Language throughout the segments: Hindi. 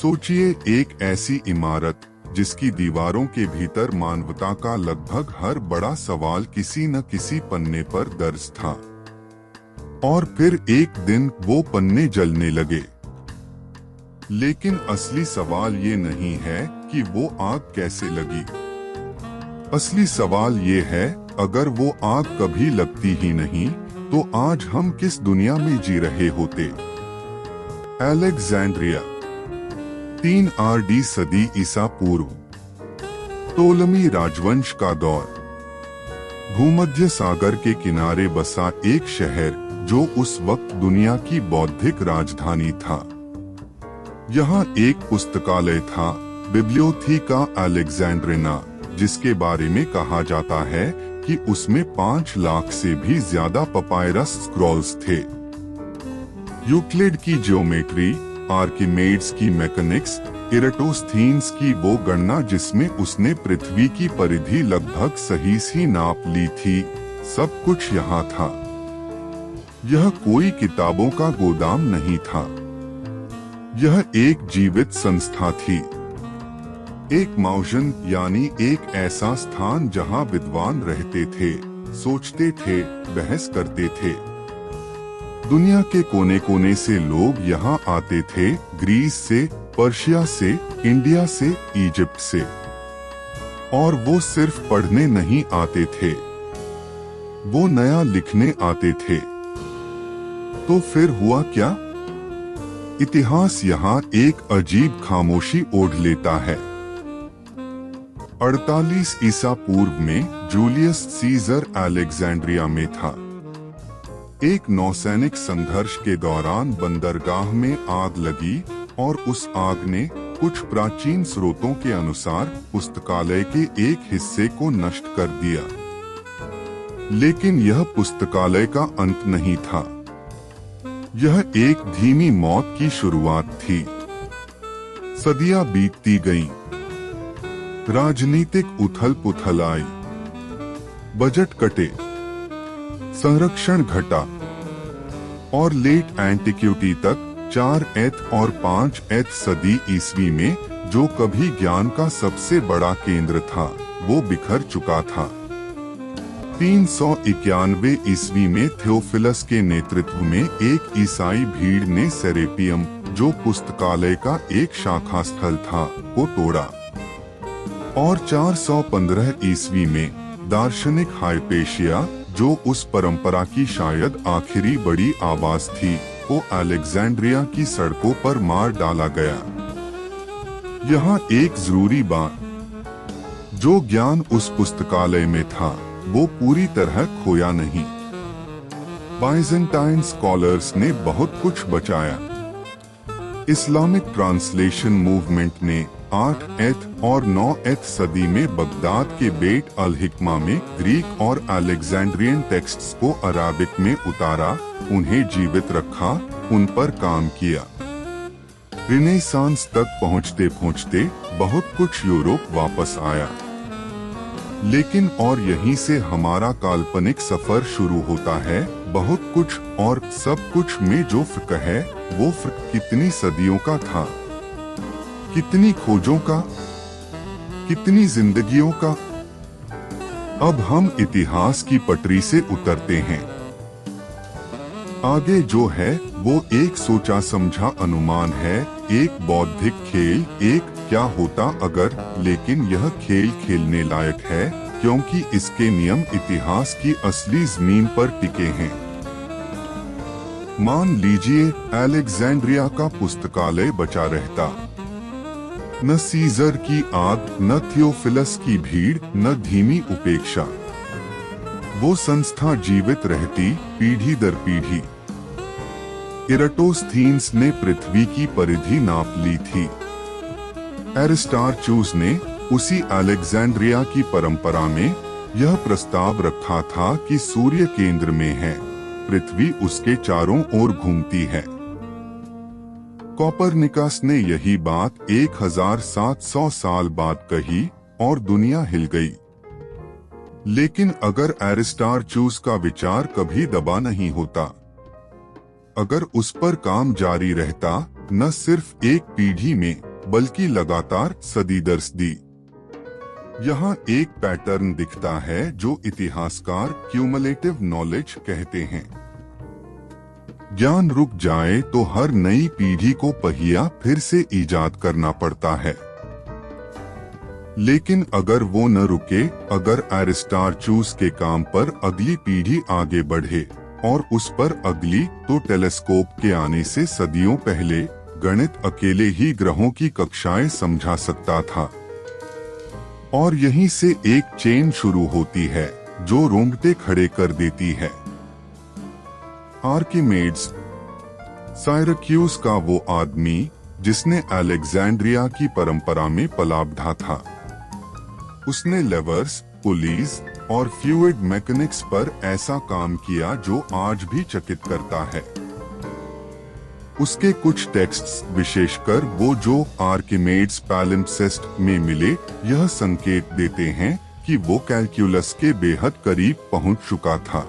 सोचिए, एक ऐसी इमारत जिसकी दीवारों के भीतर मानवता का लगभग हर बड़ा सवाल किसी न किसी पन्ने पर दर्ज था। और फिर एक दिन वो पन्ने जलने लगे। लेकिन असली सवाल ये नहीं है कि वो आग कैसे लगी। असली सवाल ये है, अगर वो आग कभी लगती ही नहीं तो आज हम किस दुनिया में जी रहे होते। अलेक्जेंड्रिया, 3 आरडी सदी ईसा पूर्व। टोलमी राजवंश का दौर। भूमध्य सागर के किनारे बसा एक शहर जो उस वक्त दुनिया की बौद्धिक राजधानी था। यहाँ एक पुस्तकालय था, बिब्लियोथीका अलेक्जेंड्रिना, जिसके बारे में कहा जाता है कि उसमें 5 लाख से भी ज्यादा पपायरस स्क्रॉल्स थे। यूक्लिड की ज्योमेट्री, आर्किमेड्स की मैकेनिक्स, इराटोस्थीन्स की वो गणना जिसमें उसने पृथ्वी की परिधि लगभग सही सी नाप ली थी, सब कुछ यहाँ था। यह कोई किताबों का गोदाम नहीं था। यह एक जीवित संस्था थी। एक माउजन यानी एक ऐसा स्थान जहाँ विद्वान रहते थे, सोचते थे, बहस करते थे। दुनिया के कोने कोने से लोग यहाँ आते थे, ग्रीस से, पर्शिया से, इंडिया से, इजिप्ट से। और वो सिर्फ पढ़ने नहीं आते थे, वो नया लिखने आते थे। तो फिर हुआ क्या? इतिहास यहाँ एक अजीब खामोशी ओढ़ लेता है। 48 ईसा पूर्व में जूलियस सीजर अलेक्जेंड्रिया में था। एक नौसैनिक संघर्ष के दौरान बंदरगाह में आग लगी और उस आग ने कुछ प्राचीन स्रोतों के अनुसार पुस्तकालय के एक हिस्से को नष्ट कर दिया। लेकिन यह पुस्तकालय का अंत नहीं था। यह एक धीमी मौत की शुरुआत थी। सदियां बीतती गईं। राजनीतिक उथल-पुथल आई। बजट कटे, संरक्षण घटा और लेट एंटिक्विटी तक 4th और 5th सदी ईस्वी में जो कभी ज्ञान का सबसे बड़ा केंद्र था, वो बिखर चुका था। 391 ईस्वी में थियोफिलस के नेतृत्व में एक ईसाई भीड़ ने सेरेपियम, जो पुस्तकालय का एक शाखा स्थल था, को तोड़ा। और 415 ईस्वी में दार्शनिक हाइपेशिया, जो उस परंपरा की शायद आखिरी बड़ी आवाज थी, को अलेक्जेंड्रिया की सड़कों पर मार डाला गया। यहाँ एक जरूरी बात, जो ज्ञान उस पुस्तकालय में था वो पूरी तरह खोया नहीं। बाइजेंटाइन स्कॉलर्स ने बहुत कुछ बचाया। इस्लामिक ट्रांसलेशन मूवमेंट ने 8th और 9th सदी में बगदाद के बेट अल हिकमा में ग्रीक और अलेक्जेंड्रियन टेक्स्ट्स को अराबिक में उतारा, उन्हें जीवित रखा, उन पर काम किया। रिनेसांस तक पहुँचते पहुँचते बहुत कुछ यूरोप वापस आया। लेकिन और यहीं से हमारा काल्पनिक सफर शुरू होता है। बहुत कुछ और सब कुछ में जो फर्क है, वो फर्क कितनी सदियों का था, कितनी खोजों का, कितनी जिंदगियों का। अब हम इतिहास की पटरी से उतरते हैं। आगे जो है वो एक सोचा समझा अनुमान है, एक बौद्धिक खेल, एक क्या होता अगर, लेकिन यह खेल खेलने लायक है क्योंकि इसके नियम इतिहास की असली जमीन पर टिके हैं। मान लीजिए अलेक्जेंड्रिया का पुस्तकालय बचा रहता। न सीजर की आग, न थियोफिलस की भीड़, न धीमी उपेक्षा। वो संस्था जीवित रहती, पीढ़ी दर पीढ़ी। इराटोस्थीन्स ने पृथ्वी की परिधि नाप ली थी। एरिस्टार्चूस ने उसी अलेक्जेंड्रिया की परंपरा में यह प्रस्ताव रखा था कि सूर्य केंद्र में है, पृथ्वी उसके चारों ओर घूमती है। कोपरनिकस ने यही बात 1700 साल बाद कही और दुनिया हिल गई। लेकिन अगर एरिस्टार्चूस का विचार कभी दबा नहीं होता, अगर उस पर काम जारी रहता, न सिर्फ एक पीढ़ी में बल्कि लगातार सदी दर सदी। यहाँ एक पैटर्न दिखता है जो इतिहासकार क्यूमुलेटिव नॉलेज कहते हैं। ज्ञान रुक जाए तो हर नई पीढ़ी को पहिया फिर से ईजाद करना पड़ता है। लेकिन अगर वो न रुके, अगर एरिस्टार्चूस के काम पर अगली पीढ़ी आगे बढ़े और उस पर अगली, तो टेलीस्कोप के आने से सदियों पहले गणित अकेले ही ग्रहों की कक्षाएं समझा सकता था। और यहीं से एक चेन शुरू होती है जो रोंगटे खड़े कर देती है। आर्किमेड्स, साइरक्यूस का वो आदमी जिसने अलेक्जेंड्रिया की परंपरा में पला बढ़ा था। उसने लेवर्स, पुलीज और फ्लूइड मैकेनिक्स पर ऐसा काम किया जो आज भी चकित करता है। उसके कुछ टेक्स्ट्स, विशेषकर वो जो आर्किमेड्स पैलिम्पसेस्ट में मिले, यह संकेत देते हैं कि वो कैलकुलस के बेहद करीब पहुंच चुका था।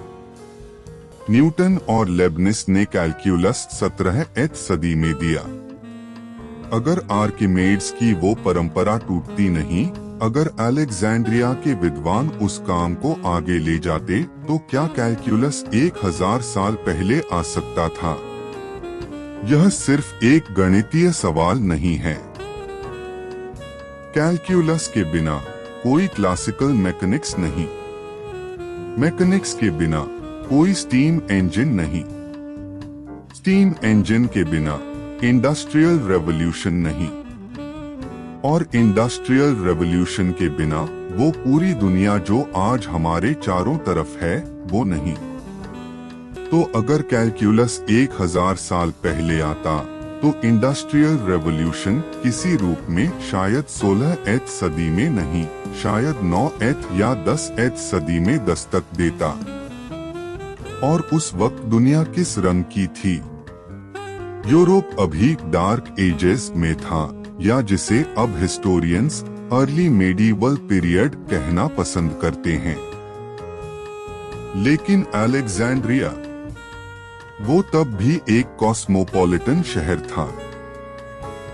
न्यूटन और लेबनिज ने कैलकुलस 17वीं सदी में दिया। अगर आर्किमेड्स की वो परंपरा टूटती नहीं, अगर अलेक्जेंड्रिया के विद्वान उस काम को आगे ले जाते, तो क्या कैलकुलस 1000 साल पहले आ सकता था? यह सिर्फ एक गणितीय सवाल नहीं है। कैलकुलस के बिना कोई क्लासिकल मैकेनिक्स नहीं। मैकेनिक्स के बिना कोई स्टीम इंजन नहीं। स्टीम इंजन के बिना इंडस्ट्रियल रेवोल्यूशन नहीं। और इंडस्ट्रियल रेवोल्यूशन के बिना वो पूरी दुनिया जो आज हमारे चारों तरफ है, वो नहीं। तो अगर कैलकुलस 1000 साल पहले आता, तो इंडस्ट्रियल रेवोल्यूशन किसी रूप में शायद 16वीं सदी में नहीं, शायद 9वीं या 10वीं सदी में दस्तक देता। और उस वक्त दुनिया किस रंग की थी? यूरोप अभी डार्क एजेस में था, या जिसे अब हिस्टोरियंस अर्ली मेडिवल पीरियड कहना पसंद करते हैं। लेकिन अलेक्जेंड्रिया, वो तब भी एक कॉस्मोपॉलिटन शहर था।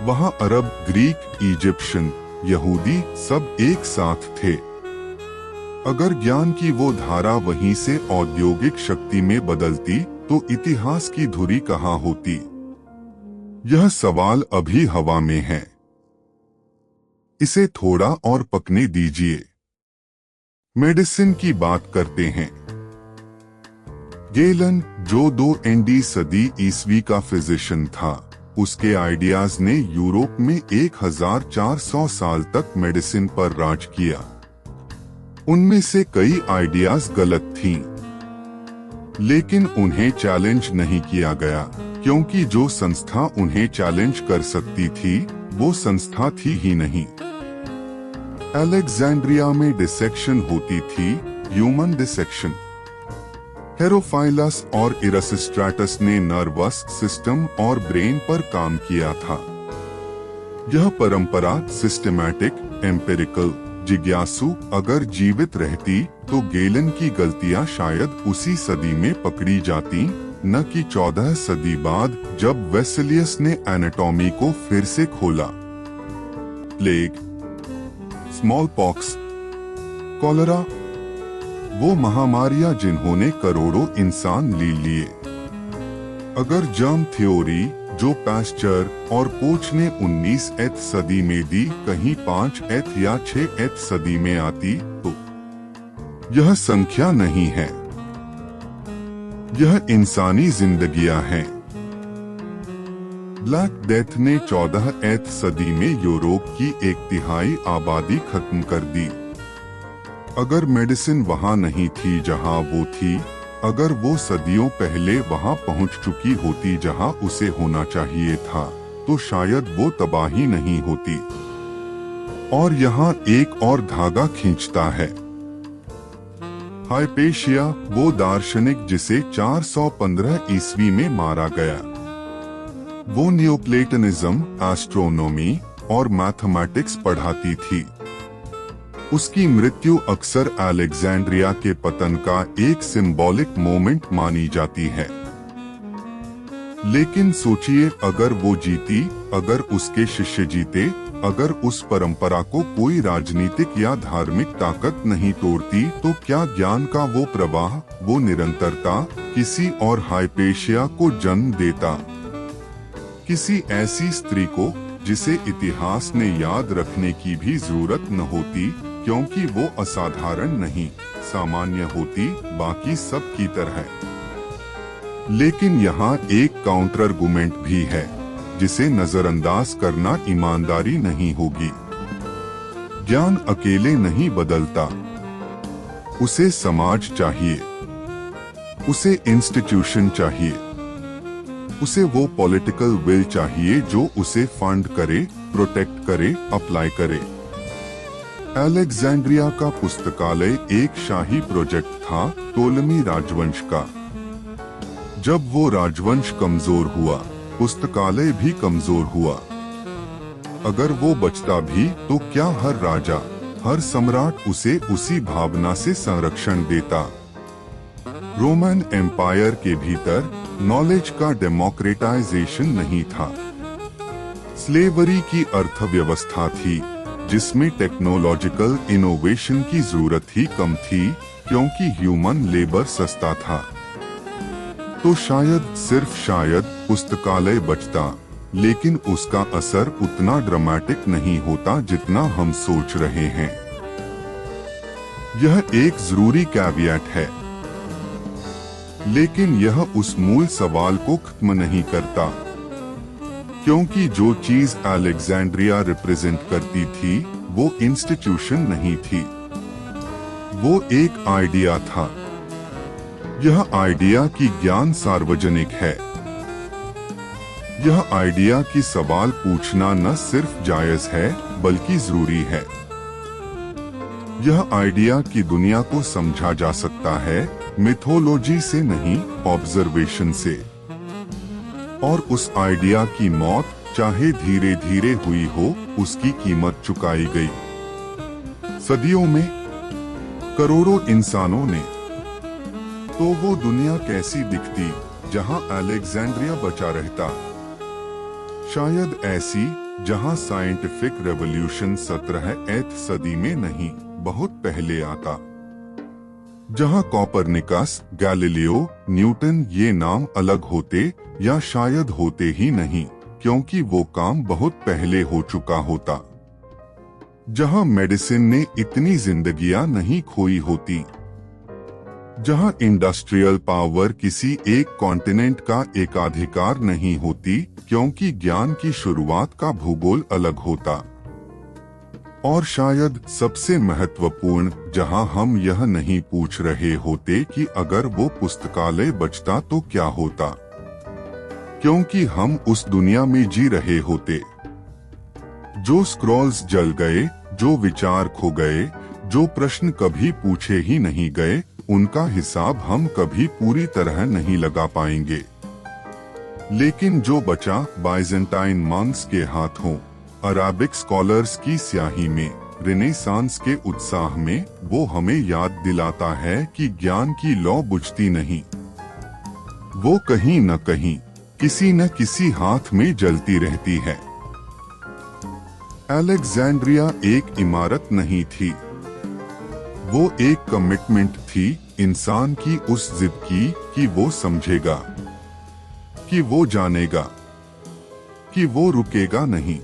वहाँ अरब, ग्रीक, इजिप्शियन, यहूदी सब एक साथ थे। अगर ज्ञान की वो धारा वहीं से औद्योगिक शक्ति में बदलती, तो इतिहास की धुरी कहाँ होती? यह सवाल अभी हवा में है। इसे थोड़ा और पकने दीजिए। मेडिसिन की बात करते हैं। गेलन, जो 2वीं सदी ईस्वी का फिजिशियन था, उसके आइडियाज ने यूरोप में 1400 साल तक मेडिसिन पर राज किया। उनमें से कई आइडियाज गलत थीं, लेकिन उन्हें चैलेंज नहीं किया गया, क्योंकि जो संस्था उन्हें चैलेंज कर सकती थी, वो संस्था थी ही नहीं। अलेक्जेंड्रिया में डिसेक्शन होती थी, ह्यूमन डिसेक्शन। हेरोफाइलस और इरसिस्ट्राटस ने नर्वस सिस्टम और ब्रेन पर काम किया था। यह परंपरा सिस्टमैटिक, एम्पिरिकल, जिज्ञासु अगर जीवित रहती, तो गेलन की गलतियां शायद उसी सदी में पकड़ी जाती, न कि 14 सदी बाद, जब वेसेलियस ने एनाटॉमी को फिर से खोला। प्लेग, स्मॉल पॉक्स, कॉलरा, वो महामारियां जिन्होंने करोड़ों इंसान ले लिए। अगर जर्म थ्योरी, जो पास्चर और कोच ने 19वीं सदी में दी, कहीं 5वीं या 6वीं सदी में आती, तो यह संख्या नहीं है, यह इंसानी जिंदगियां हैं। ब्लैक डेथ ने 14वीं सदी में यूरोप की 1/3 आबादी खत्म कर दी। अगर मेडिसिन वहां नहीं थी जहां वो थी, अगर वो सदियों पहले वहां पहुंच चुकी होती जहां उसे होना चाहिए था, तो शायद वो तबाही नहीं होती। और यहाँ एक और धागा खींचता है। हाइपेशिया, वो दार्शनिक जिसे 415 ईस्वी में मारा गया, वो नियोप्लेटनिज्म, एस्ट्रोनॉमी और मैथमेटिक्स पढ़ाती थी। उसकी मृत्यु अक्सर अलेक्जेंड्रिया के पतन का एक सिंबॉलिक मोमेंट मानी जाती है। लेकिन सोचिए, अगर वो जीती, अगर उसके शिष्य जीते, अगर उस परंपरा को कोई राजनीतिक या धार्मिक ताकत नहीं तोड़ती, तो क्या ज्ञान का वो प्रवाह, वो निरंतरता किसी और हाइपेशिया को जन्म देता? किसी ऐसी स्त्री को जिसे इतिहास ने याद रखने की भी जरूरत न होती, क्योंकि वो असाधारण नहीं, सामान्य होती, बाकी सब की तरह। लेकिन यहाँ एक काउंटर आर्गुमेंट भी है जिसे नजरअंदाज करना ईमानदारी नहीं होगी। ज्ञान अकेले नहीं बदलता, उसे समाज चाहिए, उसे इंस्टीट्यूशन चाहिए, उसे वो पॉलिटिकल विल चाहिए जो उसे फंड करे, प्रोटेक्ट करे, अप्लाई करे। अलेक्जेंड्रिया का पुस्तकालय एक शाही प्रोजेक्ट था, टोलेमी राजवंश का। जब वो राजवंश कमजोर हुआ, पुस्तकालय भी कमजोर हुआ। अगर वो बचता भी तो क्या हर राजा, हर सम्राट उसे उसी भावना से संरक्षण देता? रोमन एम्पायर के भीतर नॉलेज का डेमोक्रेटाइजेशन नहीं था। स्लेवरी की अर्थव्यवस्था थी जिसमें टेक्नोलॉजिकल इनोवेशन की जरूरत ही कम थी, क्योंकि ह्यूमन लेबर सस्ता था। तो शायद, सिर्फ शायद, पुस्तकालय बचता, लेकिन उसका असर उतना ड्रामेटिक नहीं होता जितना हम सोच रहे हैं। यह एक जरूरी कैविएट है, लेकिन यह उस मूल सवाल को खत्म नहीं करता, क्योंकि जो चीज अलेक्जेंड्रिया रिप्रेजेंट करती थी वो इंस्टीट्यूशन नहीं थी, वो एक आइडिया था। यह आइडिया की ज्ञान सार्वजनिक है। यह आइडिया की सवाल पूछना न सिर्फ जायज है बल्कि जरूरी है। यह आइडिया की दुनिया को समझा जा सकता है मिथोलॉजी से नहीं, ऑब्जर्वेशन से। और उस आइडिया की मौत चाहे धीरे धीरे हुई हो, उसकी कीमत चुकाई गई। सदियों में, करोड़ों इंसानों ने। तो वो दुनिया कैसी दिखती जहां अलेक्जेंड्रिया बचा रहता? शायद ऐसी जहां साइंटिफिक रेवोल्यूशन 17वीं सदी में नहीं, बहुत पहले आता। जहां कोपरनिकस, गैलीलियो, न्यूटन ये नाम अलग होते, या शायद होते ही नहीं, क्योंकि वो काम बहुत पहले हो चुका होता। जहां मेडिसिन ने इतनी जिंदगियां नहीं खोई होती। जहां इंडस्ट्रियल पावर किसी एक कॉन्टिनेंट का एकाधिकार नहीं होती, क्योंकि ज्ञान की शुरुआत का भूगोल अलग होता। और शायद सबसे महत्वपूर्ण, जहां हम यह नहीं पूछ रहे होते कि अगर वो पुस्तकालय बचता तो क्या होता, क्योंकि हम उस दुनिया में जी रहे होते। जो स्क्रॉल्स जल गए, जो विचार खो गए, जो प्रश्न कभी पूछे ही नहीं गए, उनका हिसाब हम कभी पूरी तरह नहीं लगा पाएंगे। लेकिन जो बचा बाइजेंटाइन मॉन्क्स के हाथों, अराबिक स्कॉलर्स की स्याही में, रेनेसांस के उत्साह में, वो हमें याद दिलाता है कि ज्ञान की लौ बुझती नहीं। वो कहीं न कहीं, किसी न किसी हाथ में जलती रहती है। अलेक्जेंड्रिया एक इमारत नहीं थी, वो एक कमिटमेंट थी, इंसान की उस जिद की कि वो समझेगा, कि वो जानेगा, कि वो रुकेगा नहीं।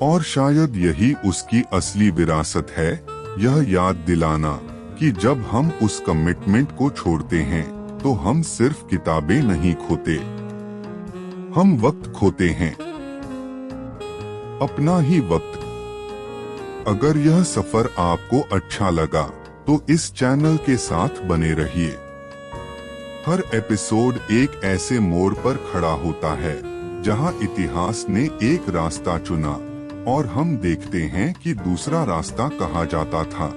और शायद यही उसकी असली विरासत है, यह याद दिलाना कि जब हम उस कमिटमेंट को छोड़ते हैं तो हम सिर्फ किताबें नहीं खोते, हम वक्त खोते हैं, अपना ही वक्त। अगर यह सफर आपको अच्छा लगा तो इस चैनल के साथ बने रहिए। हर एपिसोड एक ऐसे मोड़ पर खड़ा होता है जहां इतिहास ने एक रास्ता चुना और हम देखते हैं कि दूसरा रास्ता कहाँ जाता था।